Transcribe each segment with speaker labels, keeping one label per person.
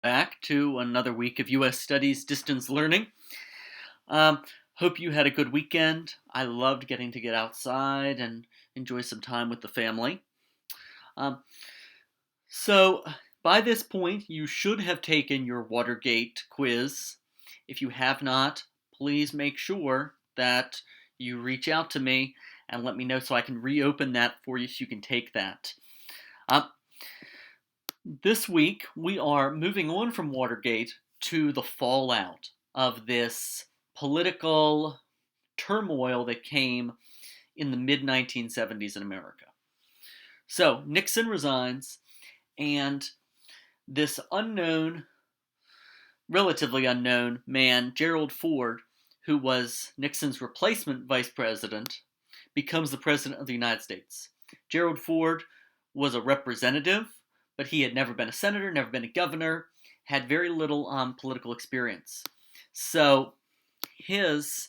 Speaker 1: back to another week of U.S. Studies distance learning. Um, Hope you had a good weekend. I loved getting to get outside and enjoy some time with the family. Um, so, by this point, you should have taken your Watergate quiz. If you have not, please make sure that you reach out to me and let me know so I can reopen that for you so you can take that. Um, This week, we are moving on from Watergate to the fallout of this political turmoil that came in the mid 1970s in America. So, Nixon resigns, and this relatively unknown man, Gerald Ford, who was Nixon's replacement vice president, becomes the president of the United States. Gerald Ford was a representative, but he had never been a senator, never been a governor, had very little political experience. So his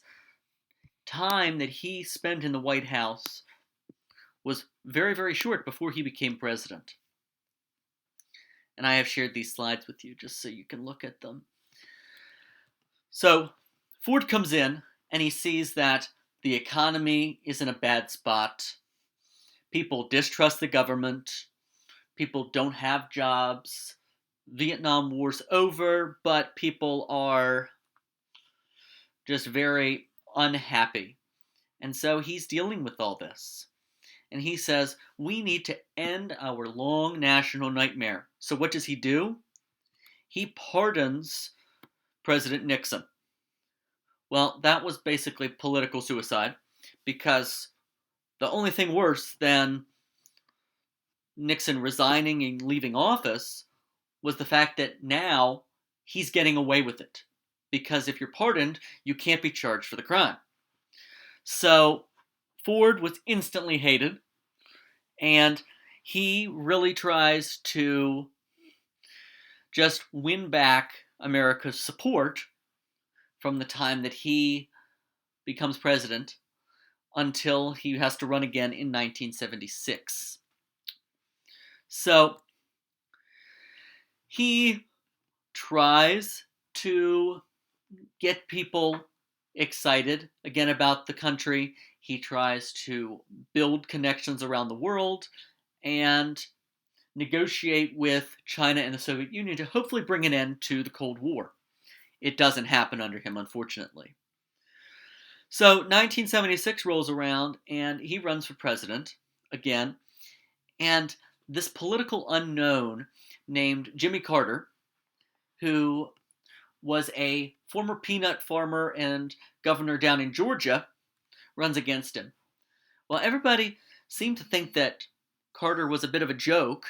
Speaker 1: time that he spent in the White House was very, very short before he became president. And I have shared these slides with you just so you can look at them. So Ford comes in and he sees that the economy is in a bad spot. People distrust the government. People don't have jobs. Vietnam War's over, but people are just very unhappy. And so he's dealing with all this. And he says, we need to end our long national nightmare. So what does he do? He pardons President Nixon. Well, that was basically political suicide, because the only thing worse than Nixon resigning and leaving office was the fact that now he's getting away with it. Because if you're pardoned, you can't be charged for the crime. So Ford was instantly hated, and he really tries to just win back America's support from the time that he becomes president until he has to run again in 1976. So he tries to get people excited again about the country. He tries to build connections around the world and negotiate with China and the Soviet Union to hopefully bring an end to the Cold War. It doesn't happen under him, unfortunately. So 1976 rolls around and he runs for president again. And this political unknown named Jimmy Carter, who was a former peanut farmer and governor down in Georgia, runs against him. Well, everybody seemed to think that Carter was a bit of a joke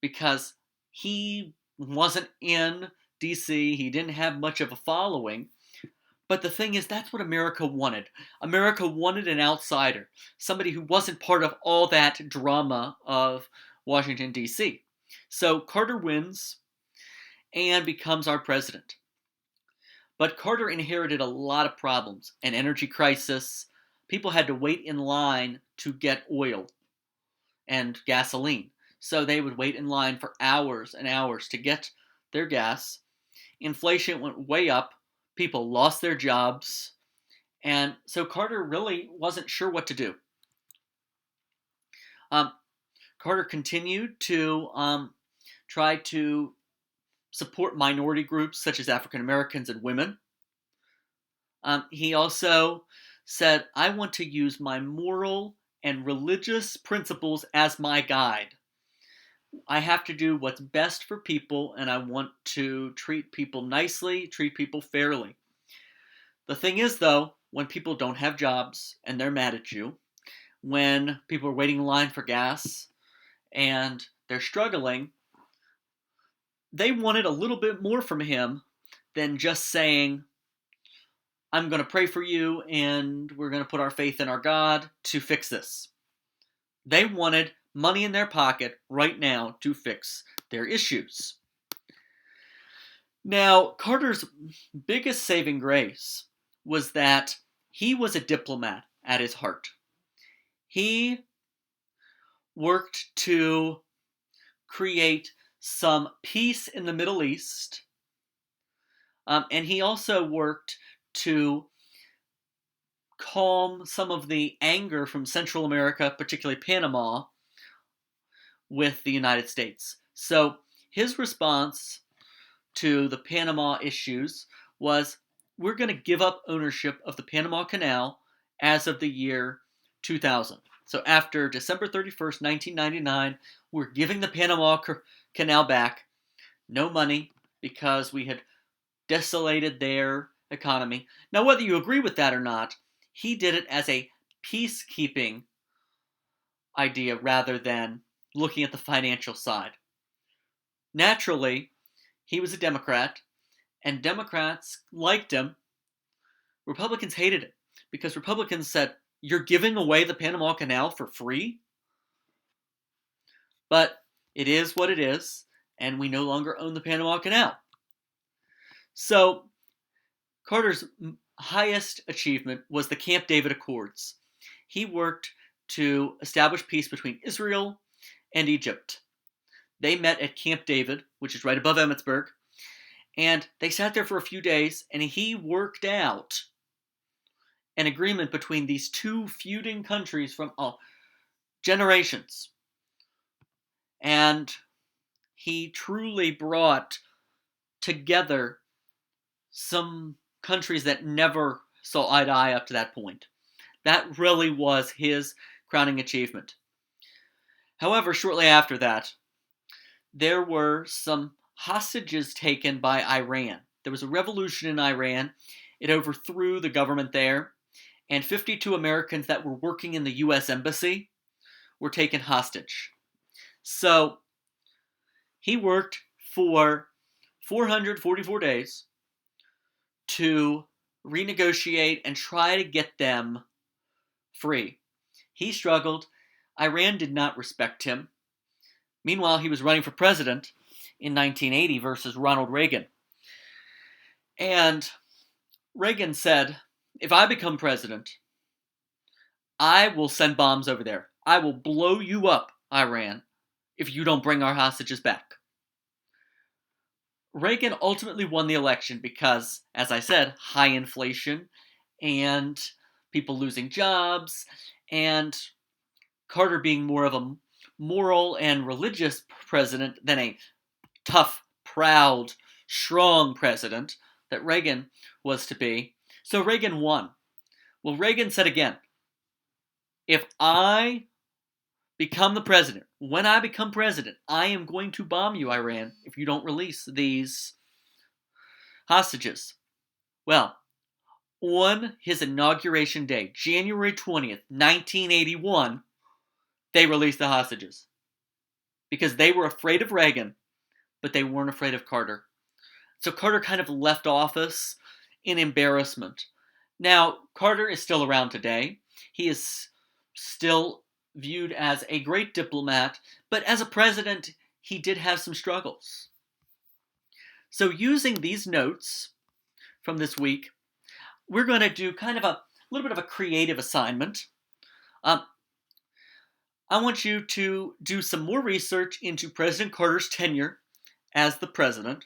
Speaker 1: because he wasn't in D.C., he didn't have much of a following. But the thing is, that's what America wanted. America wanted an outsider, somebody who wasn't part of all that drama of Washington, D.C. So Carter wins and becomes our president. But Carter inherited a lot of problems, an energy crisis. People had to wait in line to get oil and gasoline. So they would wait in line for hours and hours to get their gas. Inflation went way up. People lost their jobs. And so Carter really wasn't sure what to do. Carter continued to try to support minority groups such as African Americans and women. He also said, I want to use my moral and religious principles as my guide. I have to do what's best for people, and I want to treat people nicely, treat people fairly. The thing is, though, when people don't have jobs and they're mad at you, when people are waiting in line for gas and they're struggling, they wanted a little bit more from him than just saying, I'm going to pray for you and we're going to put our faith in our God to fix this. They wanted money in their pocket right now to fix their issues. Now, Carter's biggest saving grace was that he was a diplomat at his heart. He worked to create some peace in the Middle East, and he also worked to calm some of the anger from Central America, particularly Panama, with the United States. So his response to the Panama issues was, we're going to give up ownership of the Panama Canal as of the year 2000. So after December 31st, 1999, we're giving the Panama Canal back. No money, because we had desolated their economy. Now, whether you agree with that or not, he did it as a peacekeeping idea rather than looking at the financial side. Naturally, he was a Democrat, and Democrats liked him. Republicans hated it, because Republicans said, you're giving away the Panama Canal for free? But it is what it is, and we no longer own the Panama Canal. So Carter's highest achievement was the Camp David Accords. He worked to establish peace between Israel and Egypt. They met at Camp David, which is right above Emmitsburg, and they sat there for a few days, and he worked out an agreement between these two feuding countries from generations. And he truly brought together some countries that never saw eye to eye up to that point. That really was his crowning achievement. However, shortly after that, there were some hostages taken by Iran. There was a revolution in Iran. It overthrew the government there, and 52 Americans that were working in the U.S. Embassy were taken hostage. So he worked for 444 days to renegotiate and try to get them free. He struggled. Iran did not respect him. Meanwhile, he was running for president in 1980 versus Ronald Reagan. And Reagan said, if I become president, I will send bombs over there. I will blow you up, Iran, if you don't bring our hostages back. Reagan ultimately won the election because, as I said, high inflation and people losing jobs, and Carter being more of a moral and religious president than a tough, proud, strong president that Reagan was to be. So Reagan won. Well, Reagan said again, if I become the president, when I become president, I am going to bomb you, Iran, if you don't release these hostages. Well, on his inauguration day, January 20th, 1981, they released the hostages. Because they were afraid of Reagan, but they weren't afraid of Carter. So Carter kind of left office in embarrassment. Now, Carter is still around today. He is still viewed as a great diplomat, but as a president, he did have some struggles. So using these notes from this week, we're going to do kind of a little bit of a creative assignment. I want you to do some more research into President Carter's tenure as the president.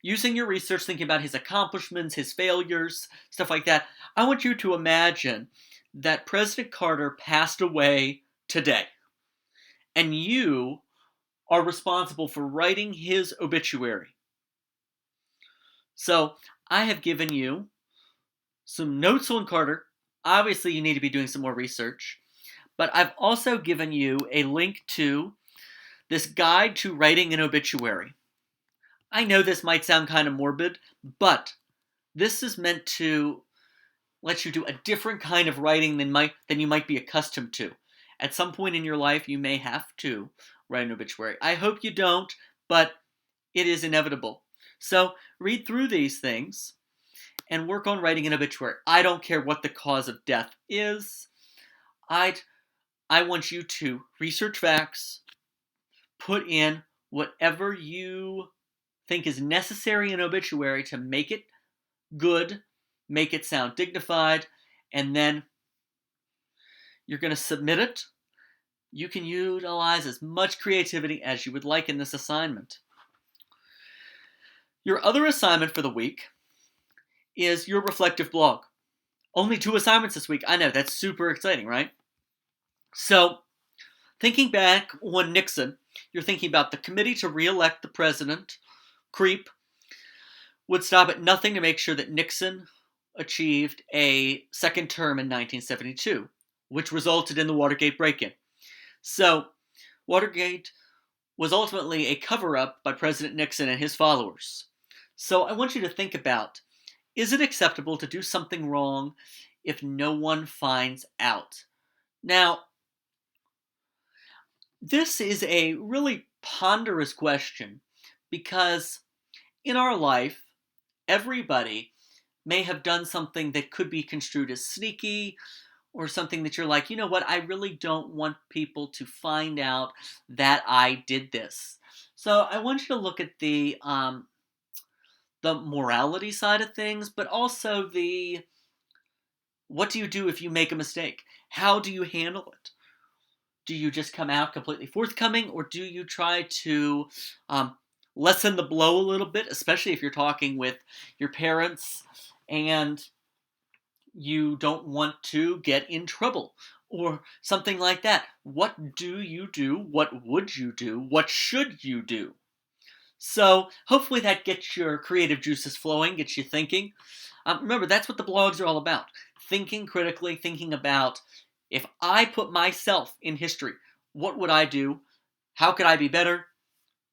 Speaker 1: Using your research, thinking about his accomplishments, his failures, stuff like that, I want you to imagine that President Carter passed away today, and you are responsible for writing his obituary. So I have given you some notes on Carter. Obviously, you need to be doing some more research, but I've also given you a link to this guide to writing an obituary. I know this might sound kind of morbid, but this is meant to let you do a different kind of writing than you might be accustomed to. At some point in your life, you may have to write an obituary. I hope you don't, but it is inevitable. So read through these things and work on writing an obituary. I don't care what the cause of death is. I want you to research facts, put in whatever you think is necessary in an obituary to make it good, make it sound dignified, and then you're going to submit it. You can utilize as much creativity as you would like in this assignment. Your other assignment for the week is your reflective blog. Only 2 assignments this week. I know, that's super exciting, right? So, thinking back on Nixon, you're thinking about the committee to re-elect the president, CREEP, would stop at nothing to make sure that Nixon achieved a second term in 1972, which resulted in the Watergate break-in. So, Watergate was ultimately a cover-up by President Nixon and his followers. So I want you to think about, is it acceptable to do something wrong if no one finds out? Now, this is a really ponderous question because in our life, everybody may have done something that could be construed as sneaky or something that you're like, you know what, I really don't want people to find out that I did this. So I want you to look at the morality side of things, but also the what do you do if you make a mistake? How do you handle it? Do you just come out completely forthcoming, or do you try to lessen the blow a little bit, especially if you're talking with your parents and you don't want to get in trouble or something like that? What do you do? What would you do? What should you do? So hopefully that gets your creative juices flowing, gets you thinking. Remember, that's what the blogs are all about. Thinking critically, thinking about, if I put myself in history, what would I do? How could I be better?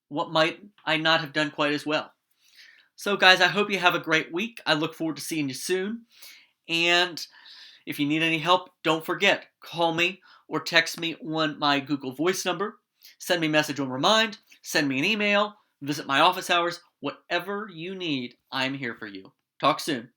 Speaker 1: What might I not have done quite as well? So guys, I hope you have a great week. I look forward to seeing you soon. And if you need any help, don't forget, call me or text me on my Google Voice number. Send me a message on Remind. Send me an email. Visit my office hours. Whatever you need, I'm here for you. Talk soon.